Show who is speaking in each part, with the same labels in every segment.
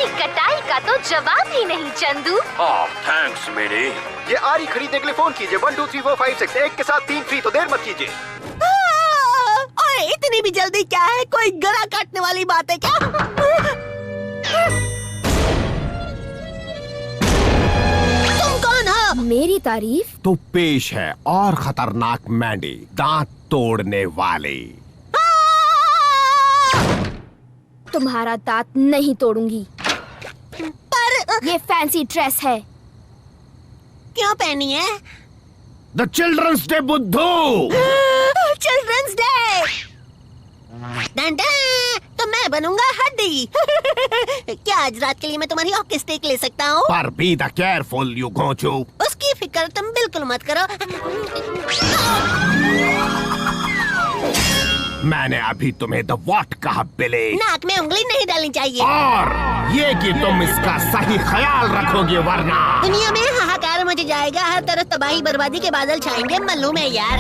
Speaker 1: तुम्हारी कटाई का तो जवाब ही नहीं चंदू।
Speaker 2: थैंक्स मेरी।
Speaker 3: ये आरी खरीदने के लिए फोन कीजिए 1 2 3 4 5 6 एक के साथ 3 फ्री, तो देर मत कीजिए।
Speaker 4: ओए इतनी भी जल्दी क्या है, कोई गला काटने वाली बात है क्या? तुम कौन हो?
Speaker 1: मेरी तारीफ?
Speaker 5: तो पेश है और खतरनाक मैंडी, दांत तोड़ने वाली।
Speaker 1: तुम्हारा दांत नहीं तोड़ूंगी,
Speaker 4: पर
Speaker 1: ये फैंसी ड्रेस है।
Speaker 4: क्यों पहनी है?
Speaker 5: द चिल्ड्रंस डे बुद्धू।
Speaker 4: Children's day. तो मैं बनूंगा हड्डी। क्या आज रात के लिए मैं तुम्हारी हॉकी स्टिक ले सकता हूँ?
Speaker 5: पर be the careful you Gochu.
Speaker 4: उसकी फिक्र तुम बिल्कुल मत करो।
Speaker 5: मैंने अभी तुम्हें द व्हाट कहा बिली।
Speaker 4: नाक में उंगली नहीं डालनी चाहिए।
Speaker 5: और ये कि तुम इसका सही ख्याल रखोगे वरना
Speaker 4: दुनिया में हाहाकार मच जाएगा, हर तरफ तबाही बर्बादी के बादल छाएंगे। मालूम है यार।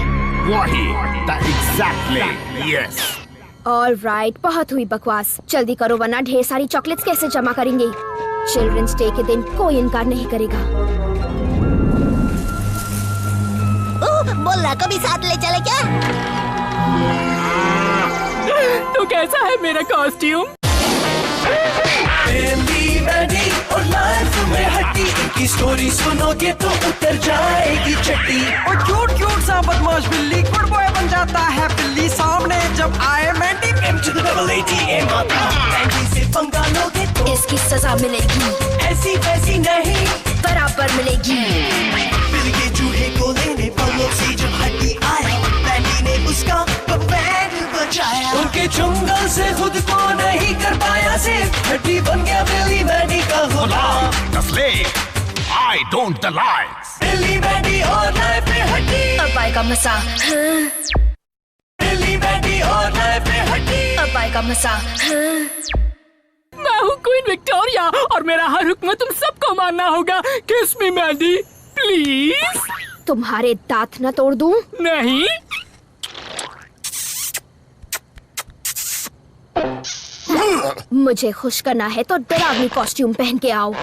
Speaker 5: वही एग्जैक्टली यस।
Speaker 1: ऑलराइट, बहुत हुई बकवास, जल्दी करो वरना ढेर सारी चॉकलेट्स कैसे जमा करेंगे। चिल्ड्रंस डे के दिन कोई इनकार नहीं करेगा।
Speaker 4: बोला को भी साथ ले चले क्या?
Speaker 6: तो कैसा है मेरा कॉस्ट्यूम?
Speaker 7: और लाइफ में हड्डी, इनकी स्टोरी सुनोगे तो उतर जाएगी चट्टी।
Speaker 8: और क्यूट क्यूट सा बदमाश बिल्ली गुड बॉय बन जाता है बिल्ली सामने जब आए मैंडी।
Speaker 7: मैंडी से पंगा लोगे तो
Speaker 1: इसकी सजा मिलेगी,
Speaker 7: ऐसी वैसी नहीं
Speaker 1: बराबर मिलेगी।
Speaker 7: बिल के चूहे को लेने पलों से जब हड्डी आया, मैंडी ने उसका बैंड बचाया। उनके चुंगल से खुद को नहीं कर पाया से हड्डी बन गया बिली मैंडी का गुलाम।
Speaker 5: I don't the lies.
Speaker 7: बिली मैंडी और लाइफ में हड्डी,
Speaker 1: अब आएगा मजा,
Speaker 7: बिली मैंडी और लाइफ में हड्डी।
Speaker 1: अब आएगा मजा।
Speaker 6: मैं हूँ क्वीन विक्टोरिया और मेरा हर हुक्म तुम सबको मानना होगा। किस मी मैंडी प्लीज।
Speaker 1: तुम्हारे दांत न तोड़ दूं?
Speaker 6: नहीं।
Speaker 1: मुझे खुश करना है तो डरावनी कॉस्ट्यूम पहन के आओ।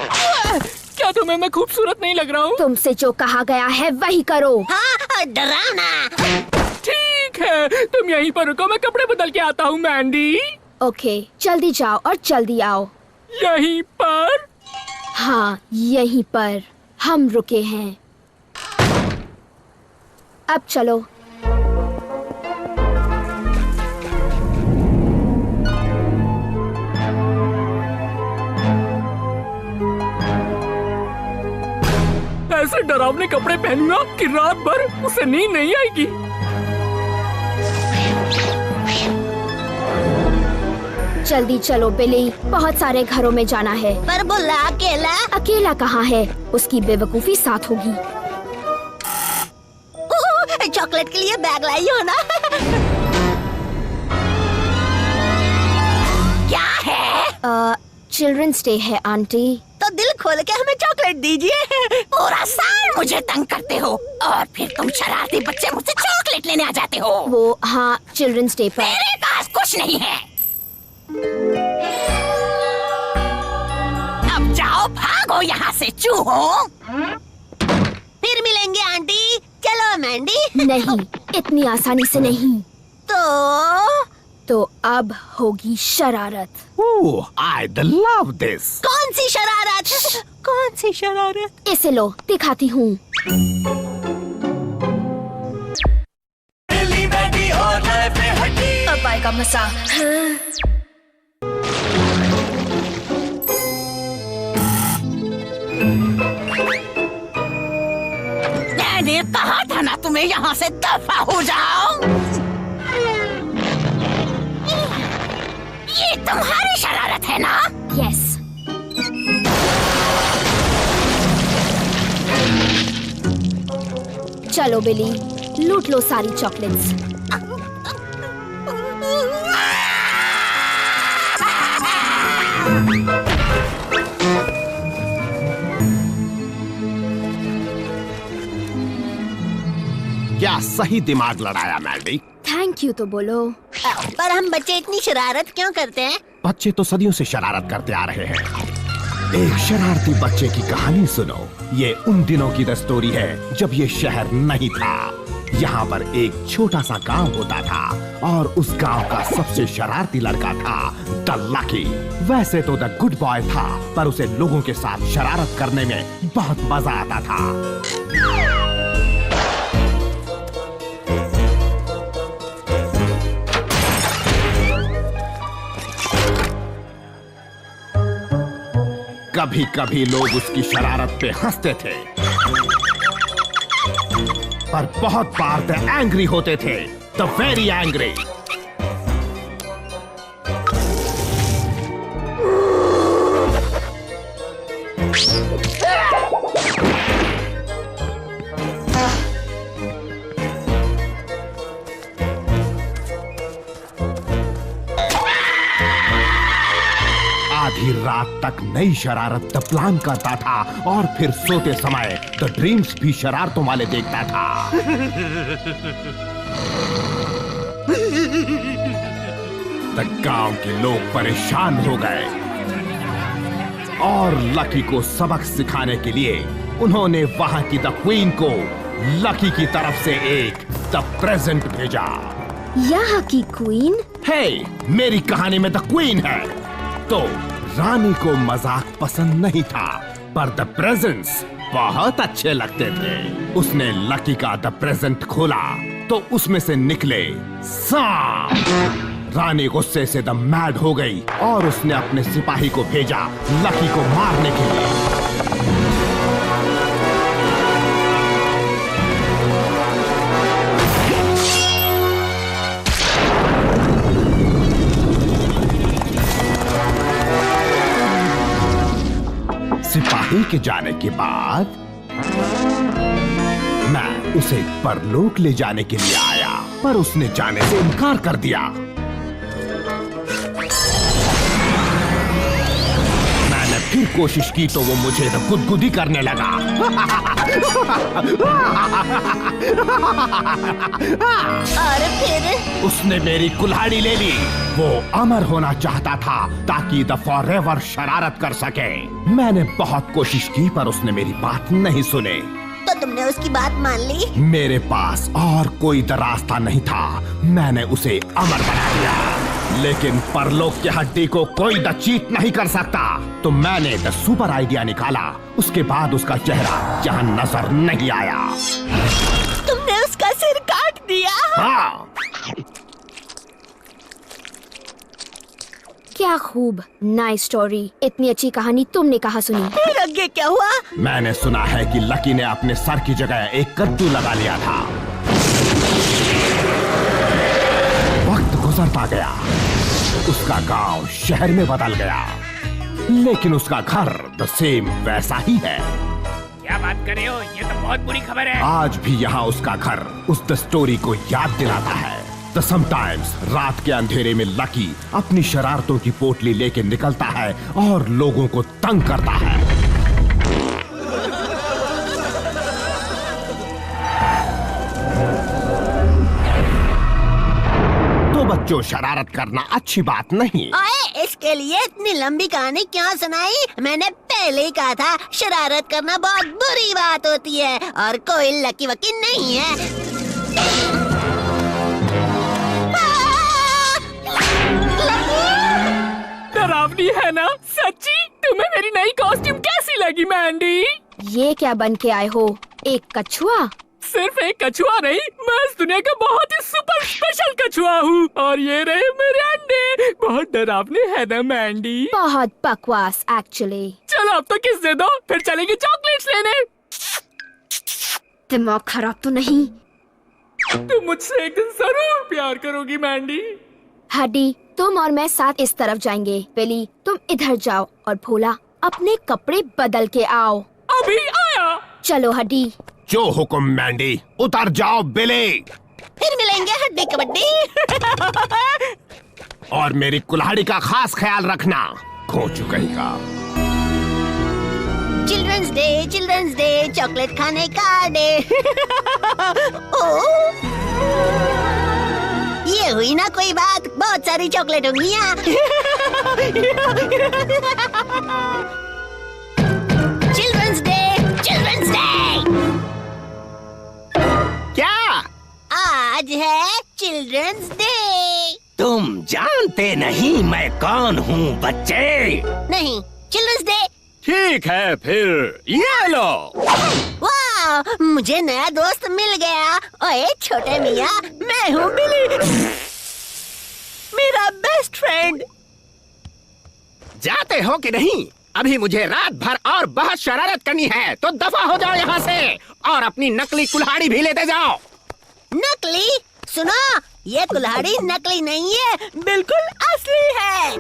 Speaker 6: क्या तुम्हें मैं खूबसूरत नहीं लग रहा हूँ?
Speaker 1: तुमसे जो कहा गया है वही करो।
Speaker 4: हाँ, डरावना।
Speaker 6: ठीक है, तुम यहीं पर रुको, मैं कपड़े बदल के आता हूँ मैंडी।
Speaker 1: ओके, जल्दी जाओ और जल्दी आओ।
Speaker 6: यहीं पर?
Speaker 1: हाँ, यहीं पर हम रुके हैं। अब चलो।
Speaker 6: ऐसे डरावने कपड़े पहनूंगा कि रात भर उसे नींद नहीं आएगी।
Speaker 1: जल्दी चलो बिली, बहुत सारे घरों में जाना है।
Speaker 4: पर बोला अकेला?
Speaker 1: अकेला कहाँ है, उसकी बेवकूफी साथ होगी।
Speaker 4: चॉकलेट के लिए बैग लाई हो ना? क्या है?
Speaker 1: चिल्ड्रंस डे है आंटी।
Speaker 4: तो दिल खोल के हमें चॉकलेट दीजिए।
Speaker 9: पूरा साल मुझे तंग करते हो और फिर तुम शरारती बच्चे मुझसे चॉकलेट लेने आ जाते हो।
Speaker 1: वो हाँ, चिल्ड्रंस डे पर।
Speaker 9: मेरे पास कुछ नहीं है। अब जाओ, भागो यहाँ से चूहों।
Speaker 4: फिर मिलेंगे आंटी। चलो मैंडी।
Speaker 1: नहीं, इतनी आसानी से नहीं। तो अब होगी शरारत।
Speaker 5: Oh, I love this.
Speaker 4: कौन सी शरारत? कौन सी शरारत?
Speaker 1: इसे लो, दिखाती हूँ।
Speaker 7: बिली मैंडी और लाइफ में हड्डी।
Speaker 1: अब आएगा मजा।
Speaker 9: मैंने कहा था ना तुम्हें यहाँ से दफा हो जाओ। ये तुम्हारी शरारत है ना?
Speaker 1: यस। चलो बिली, लूट लो सारी चॉकलेट्स।
Speaker 5: क्या सही दिमाग लड़ाया मैंडी।
Speaker 1: थैंक यू तो बोलो।
Speaker 4: पर हम बच्चे इतनी शरारत क्यों करते हैं?
Speaker 5: बच्चे तो सदियों से शरारत करते आ रहे हैं। एक शरारती बच्चे की कहानी सुनो। ये उन दिनों की द स्टोरी है जब ये शहर नहीं था। यहाँ पर एक छोटा सा गांव होता था और उस गांव का सबसे शरारती लड़का था द लकी। वैसे तो द गुड बॉय था, पर उसे लोगों के साथ शरारत करने में बहुत मजा आता था। कभी कभी लोग उसकी शरारत पे हंसते थे, पर बहुत बार द एंग्री होते थे, द वेरी एंग्री। आधी रात तक नई शरारत द प्लान करता था और फिर सोते समय द ड्रीम्स भी शरारतों वाले देखता था। द गांव के लोग परेशान हो गए और लकी को सबक सिखाने के लिए उन्होंने वहां की द क्वीन को लकी की तरफ से एक द प्रेजेंट भेजा।
Speaker 1: यहाँ की क्वीन?
Speaker 5: हे, मेरी कहानी में द क्वीन है। तो रानी को मजाक पसंद नहीं था, पर द प्रेजेंट्स बहुत अच्छे लगते थे। उसने लकी का द प्रेजेंट खोला तो उसमें से निकले सांप। रानी गुस्से से द मैड हो गई और उसने अपने सिपाही को भेजा लकी को मारने के लिए। सिपाही के जाने के बाद मैं उसे परलोक ले जाने के लिए आया, पर उसने जाने से इनकार कर दिया। मैंने फिर कोशिश की तो वो मुझे तो गुदगुदी करने लगा।
Speaker 4: और फिर
Speaker 5: उसने मेरी कुल्हाड़ी ले ली। वो अमर होना चाहता था ताकि द फॉरएवर शरारत कर सके। मैंने बहुत कोशिश की पर उसने मेरी बात नहीं सुने।
Speaker 4: तो तुमने उसकी बात मान ली?
Speaker 5: मेरे पास और कोई द रास्ता नहीं था। मैंने उसे अमर बना दिया, लेकिन परलोक की हड्डी को कोई द चीट नहीं कर सकता। तो मैंने द सुपर आइडिया निकाला। उसके बाद उसका चेहरा जहां नजर नहीं आया।
Speaker 4: तुमने उसका सिर काट दिया?
Speaker 5: हाँ।
Speaker 1: क्या खूब, नाइस स्टोरी। इतनी अच्छी कहानी तुमने कहाँ सुनी?
Speaker 4: फिर आगे क्या हुआ?
Speaker 5: मैंने सुना है कि लकी ने अपने सर की जगह एक कद्दू लगा लिया था। वक्त गुजरता गया, उसका गांव शहर में बदल गया, लेकिन उसका घर द सेम वैसा ही है।
Speaker 6: क्या बात कर रहे हो? ये तो बहुत बुरी खबर है।
Speaker 5: आज भी यहाँ उसका घर उस द स्टोरी को याद दिलाता है। द समटाइम्स रात के अंधेरे में लकी अपनी शरारतों की पोटली लेके निकलता है और लोगों को तंग करता है। तो बच्चों, शरारत करना अच्छी बात नहीं।
Speaker 4: ओए, इसके लिए इतनी लंबी कहानी क्यों सुनाई? मैंने पहले ही कहा था शरारत करना बहुत बुरी बात होती है और कोई लकी वकी नहीं है।
Speaker 6: डरावनी है ना? सच्ची? तुम्हें मेरी नई कॉस्ट्यूम कैसी लगी मैंडी?
Speaker 1: ये क्या बन के आए हो? एक कछुआ?
Speaker 6: सिर्फ एक कछुआ नहीं, मैं इस दुनिया का बहुत ही सुपर स्पेशल कछुआ हूँ। और ये रहे मेरे अंडे। बहुत डरावने है ना मैंडी?
Speaker 1: बहुत बकवास एक्चुअली।
Speaker 6: चलो अब तो किस दे दो, फिर चलेंगे चॉकलेट्स लेने।
Speaker 1: दिमाग खराब तो नहीं?
Speaker 6: तुम मुझसे एक दिन जरूर प्यार करोगी मैंडी।
Speaker 1: हड्डी, तुम और मैं साथ इस तरफ जाएंगे। बिली, तुम इधर जाओ और भोला अपने कपड़े बदल के आओ।
Speaker 6: अभी आया।
Speaker 1: चलो हड्डी।
Speaker 5: जो हुक्म मैंडी, उतर जाओ बिली।
Speaker 4: फिर मिलेंगे हड्डी कबड्डी।
Speaker 5: और मेरी कुल्हाड़ी का खास ख्याल रखना, खो चुका का।
Speaker 4: चिल्ड्रंस डे, चॉकलेट खाने का डे। ये हुई ना कोई बात, बहुत सारी चॉकलेट होंगी यहाँ। आज है चिल्ड्रंस डे।
Speaker 10: तुम जानते नहीं मैं कौन हूँ बच्चे?
Speaker 4: नहीं, चिल्ड्रंस डे।
Speaker 6: ठीक है फिर ये लो।
Speaker 4: वाह, मुझे नया दोस्त मिल गया। ओए छोटे मियाँ, मैं हूँ बिली, मेरा बेस्ट फ्रेंड।
Speaker 10: जाते हो कि नहीं? अभी मुझे रात भर और बहुत शरारत करनी है, तो दफा हो जाओ यहाँ से और अपनी नकली कुल्हाड़ी भी लेते जाओ।
Speaker 4: नकली? सुनो, ये कुल्हाड़ी नकली नहीं है, बिल्कुल असली है।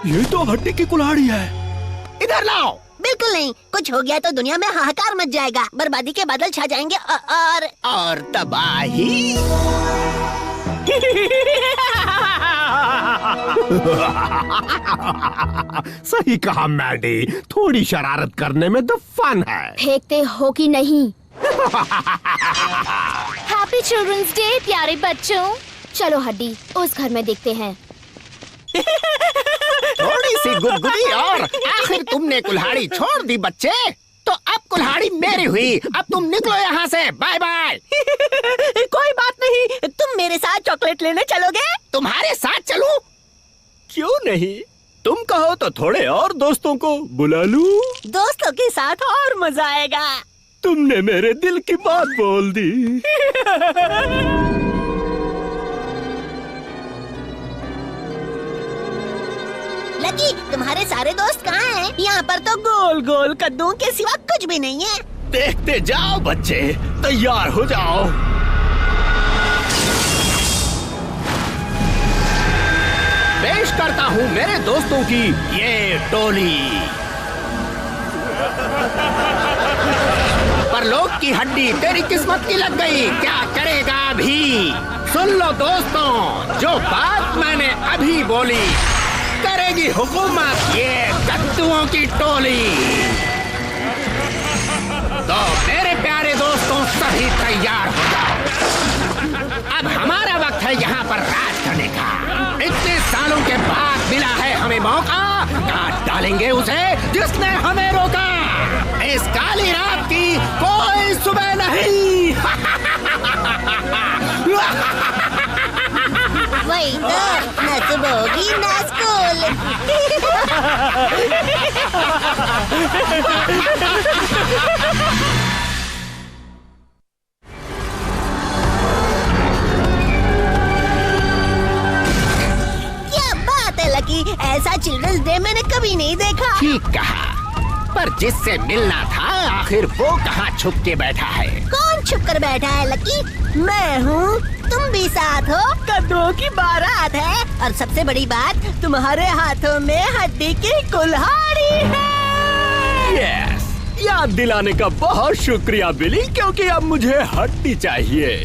Speaker 10: ये तो हड्डी की कुल्हाड़ी है। इधर लाओ।
Speaker 4: बिल्कुल नहीं, कुछ हो गया तो दुनिया में हाहाकार मच जाएगा, बर्बादी के बादल छा जाएंगे
Speaker 10: और तबाही।
Speaker 5: सही कहा मैडी, थोड़ी शरारत करने में तो फन है।
Speaker 1: फेंकते हो कि नहीं? हैप्पी चिल्ड्रंस डे प्यारे बच्चों। चलो हड्डी, उस घर में देखते हैं।
Speaker 10: थोड़ी सी गुदगुदी और आखिर तुमने कुल्हाड़ी छोड़ दी बच्चे। तो अब कुल्हाड़ी मेरी हुई, अब तुम निकलो यहाँ से। Bye bye.
Speaker 4: कोई बात नहीं, तुम मेरे साथ चॉकलेट लेने चलोगे?
Speaker 10: तुम्हारे साथ चलूं?
Speaker 6: क्यों नहीं, तुम कहो तो थोड़े और दोस्तों को बुला लूं।
Speaker 4: दोस्तों के साथ और मजा आएगा।
Speaker 6: तुमने मेरे दिल की बात बोल दी।
Speaker 4: लकी, तुम्हारे सारे दोस्त कहाँ हैं? यहाँ पर तो गोल गोल कद्दू के सिवा कुछ भी नहीं है।
Speaker 10: देखते जाओ बच्चे, तैयार हो जाओ। पेश करता हूँ मेरे दोस्तों की ये टोली। परलोक की हड्डी तेरी किस्मत की लग गई, क्या करेगा अभी? सुन लो दोस्तों, जो बात मैंने अभी बोली करेगी हुकूमत ये कद्दुओं की टोली। तो मेरे प्यारे दोस्तों, सभी तैयार हो जाओ। अब हमारा वक्त है यहाँ पर राज करने का। इतने सालों के बाद मिला है हमें मौका, काट डालेंगे उसे जिसने हमें रोका। इस काली रात की कोई सुबह नहीं।
Speaker 4: वही तो, न सुबह होगी न स्कूल। क्या बात है लकी, ऐसा चिल्ड्रंस डे मैंने कभी नहीं देखा।
Speaker 10: ठीक कहा, पर जिससे मिलना था आखिर वो कहाँ छुप के बैठा है?
Speaker 4: कौन छुप कर बैठा है लकी? मैं हूँ, तुम भी साथ हो। कद्दुओं की बारात है और सबसे बड़ी बात, तुम्हारे हाथों में हड्डी की कुल्हाड़ी है।
Speaker 6: यस, याद दिलाने का बहुत शुक्रिया बिली, क्योंकि अब मुझे हड्डी चाहिए।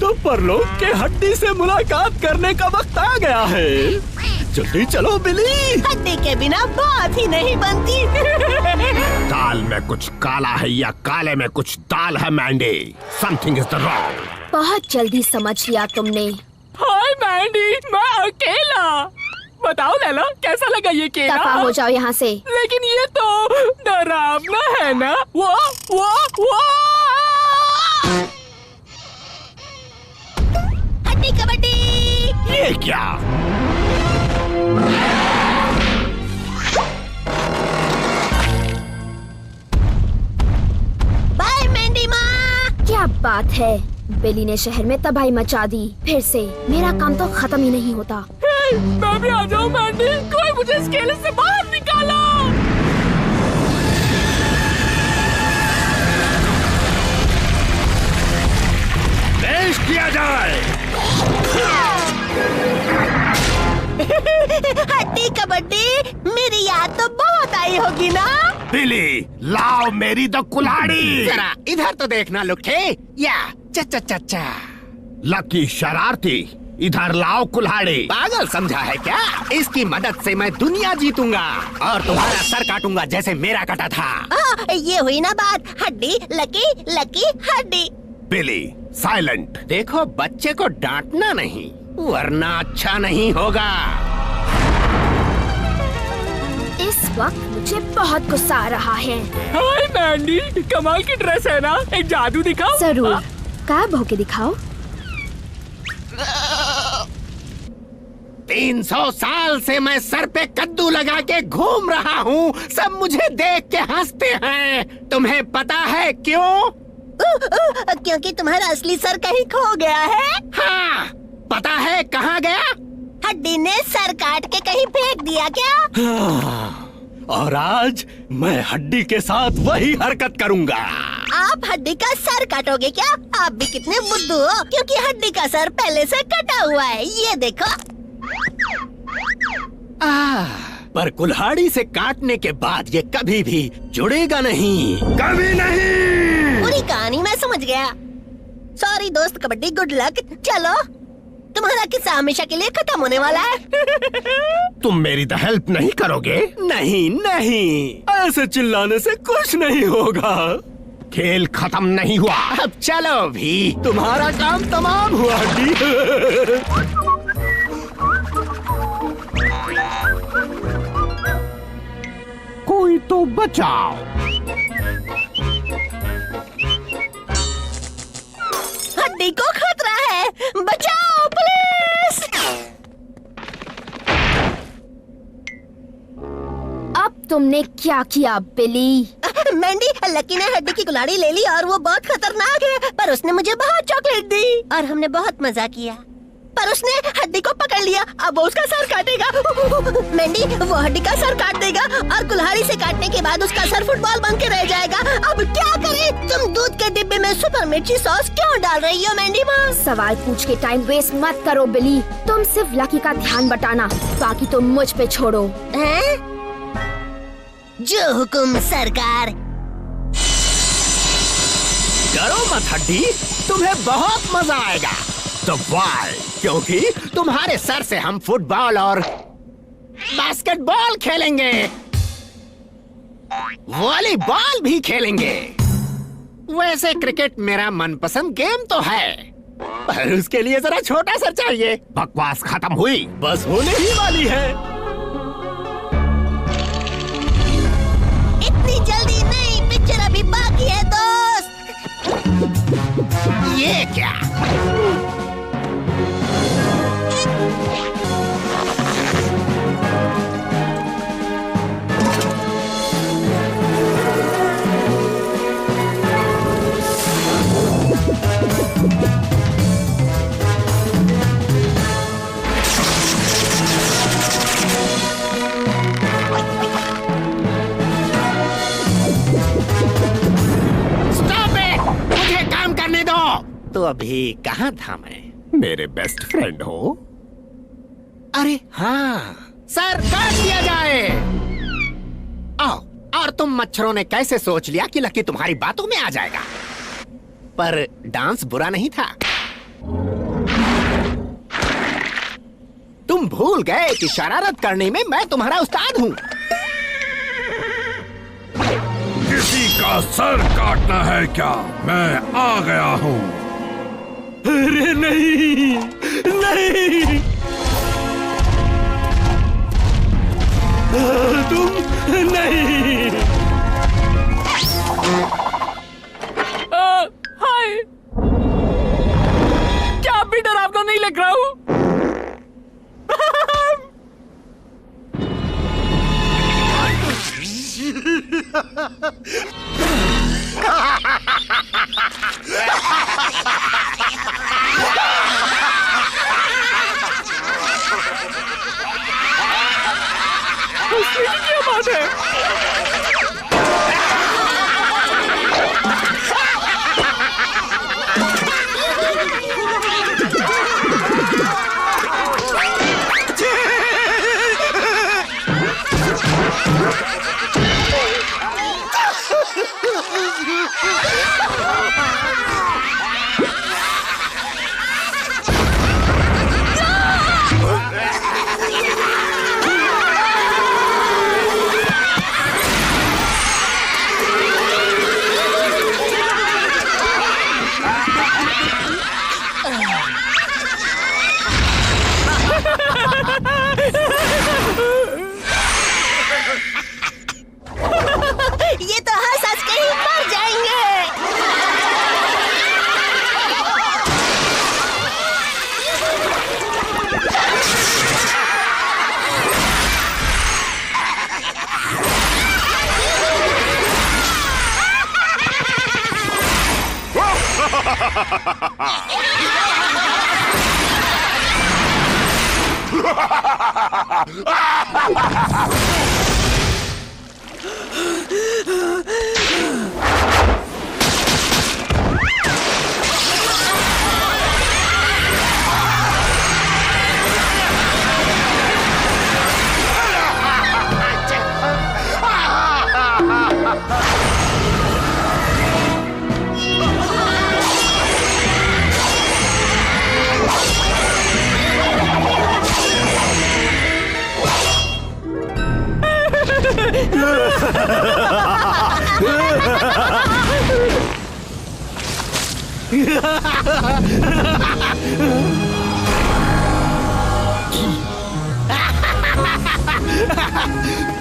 Speaker 6: तो परलोक के हड्डी से मुलाकात करने का वक्त आ गया है। जल्दी चलो बिली।
Speaker 4: हड्डी के बिना बात ही नहीं बनती।
Speaker 5: दाल में कुछ काला है या काले में कुछ दाल है Mandy. Something is the wrong.
Speaker 1: बहुत जल्दी समझ लिया तुमने।
Speaker 6: हाय मैंडी, मैं अकेला। बताओ लैला, कैसा लगा ये केला?
Speaker 1: दफा हो जाओ यहाँ से।
Speaker 6: लेकिन ये तो डरावना है ना। वो
Speaker 4: हड्डी कबड्डी।
Speaker 5: ये क्या?
Speaker 4: बाय मैंडी माँ।
Speaker 1: क्या बात है, बिली ने शहर में तबाही मचा दी। फिर से मेरा काम तो खत्म ही नहीं होता।
Speaker 6: मैं भी आ जाऊँ मैंडी, कोई मुझे इस केले से बाहर निकालो।
Speaker 5: पेश किया जाए।
Speaker 4: हड्डी कबड्डी, मेरी याद तो बहुत आई होगी ना?
Speaker 5: बिली, लाओ मेरी तो कुल्हाड़ी।
Speaker 10: जरा इधर तो देखना लुखे। या चा चा चा।
Speaker 5: लकी शरारती, इधर लाओ कुल्हाड़ी।
Speaker 10: पागल समझा है क्या? इसकी मदद से मैं दुनिया जीतूंगा और तुम्हारा सर काटूंगा जैसे मेरा कटा था।
Speaker 4: ये हुई ना बात, हड्डी लकी लकी हड्डी।
Speaker 5: बिली साइलेंट।
Speaker 10: देखो बच्चे को डांटना नहीं, वरना अच्छा नहीं होगा।
Speaker 1: इस वक्त मुझे बहुत गुस्सा आ रहा है।
Speaker 6: हाय मैंडी, कमाल की ड्रेस है ना, एक जादू दिखाओ।
Speaker 1: जरूर, काब होके दिखाओ।
Speaker 10: 300 साल से मैं सर पे कद्दू लगा के घूम रहा हूँ, सब मुझे देख के हंसते हैं। तुम्हें पता है क्यों?
Speaker 4: क्योंकि तुम्हारा असली सर कहीं खो गया है।
Speaker 10: हाँ, पता है कहाँ गया?
Speaker 4: हड्डी ने सर काट के कहीं फेंक दिया क्या?
Speaker 6: और आज मैं हड्डी के साथ वही हरकत करूँगा।
Speaker 4: आप हड्डी का सर काटोगे क्या? आप भी कितने बुद्धू हो, क्योंकि हड्डी का सर पहले से कटा हुआ है, ये देखो।
Speaker 6: पर कुल्हाड़ी से काटने के बाद ये कभी भी जुड़ेगा नहीं, कभी नहीं।
Speaker 4: पूरी कहानी मैं समझ गया। सॉरी दोस्त कबड्डी, गुड लक। चलो, तुम्हारा किस्सा हमेशा के लिए खत्म होने वाला है।
Speaker 5: तुम मेरी तो हेल्प नहीं करोगे?
Speaker 6: नहीं नहीं, ऐसे चिल्लाने से कुछ नहीं होगा।
Speaker 5: खेल खत्म नहीं हुआ।
Speaker 10: अब चलो भी,
Speaker 6: तुम्हारा काम तमाम हुआ हड्डी।
Speaker 5: कोई तो बचाओ।
Speaker 4: हड्डी को खतरा है, बचाओ प्लीज।
Speaker 1: अब तुमने क्या किया बिली?
Speaker 4: मैंडी, लकी ने हड्डी की कुल्हाड़ी ले ली और वो बहुत खतरनाक है, पर उसने मुझे बहुत चॉकलेट दी और हमने बहुत मजा किया। पर उसने हड्डी को पकड़ लिया, अब वो उसका सर काटेगा। मैंडी, वो हड्डी का सर काट देगा और कुल्हाड़ी से काटने के बाद उसका सर फुटबॉल बन के रह जाएगा। अब क्या करें? तुम दूध के डिब्बे में सुपर मिर्ची सॉस क्यों डाल रही हो मैंडी माँ?
Speaker 1: सवाल पूछ के टाइम वेस्ट मत करो बिली। तुम सिर्फ लकी का ध्यान बटाना, बाकी तुम मुझ पे छोड़ो।
Speaker 4: हैं? जो हुकुम सरकार।
Speaker 10: डरो मत हड्डी, तुम्हें बहुत मजा आएगा। तो वाई, क्योंकि तुम्हारे सर से हम फुटबॉल और बास्केटबॉल खेलेंगे, वॉलीबॉल भी खेलेंगे। वैसे क्रिकेट मेरा मनपसंद गेम तो है, पर उसके लिए जरा छोटा सर चाहिए।
Speaker 5: बकवास खत्म हुई?
Speaker 6: बस होने ही वाली है।
Speaker 4: इतनी जल्दी नहीं, पिक्चर अभी बाकी है दोस्त।
Speaker 10: ये क्या? तो अभी कहाँ था मैं?
Speaker 5: मेरे बेस्ट फ्रेंड हो।
Speaker 10: अरे हाँ, सर काट दिया जाए। आओ, और तुम मच्छरों ने कैसे सोच लिया कि लकी तुम्हारी बातों में आ जाएगा? पर डांस बुरा नहीं था। तुम भूल गए कि शरारत करने में मैं तुम्हारा उस्ताद हूँ।
Speaker 2: किसी का सर काटना है क्या? मैं आ गया हूँ।
Speaker 6: अरे नहीं नहीं, तुम नहीं। हाय, क्या अभी डरावना नहीं लग रहा हूँ? क्या बात है?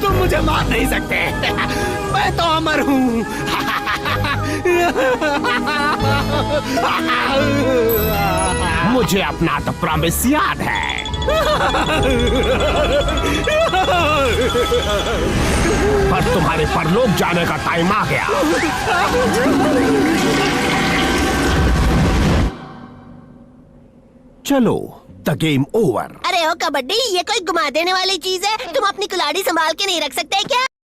Speaker 10: तुम मुझे मार नहीं सकते। मैं तो अमर हूँ।
Speaker 5: मुझे अपना तो प्रॉमिस याद है। पर तुम्हारे परलोक जाने का टाइम आ गया। चलो, द गेम ओवर।
Speaker 4: अरे ओ कबड्डी, ये कोई घुमा देने वाली चीज है? तुम अपनी कुल्हाड़ी संभाल के नहीं रख सकते क्या?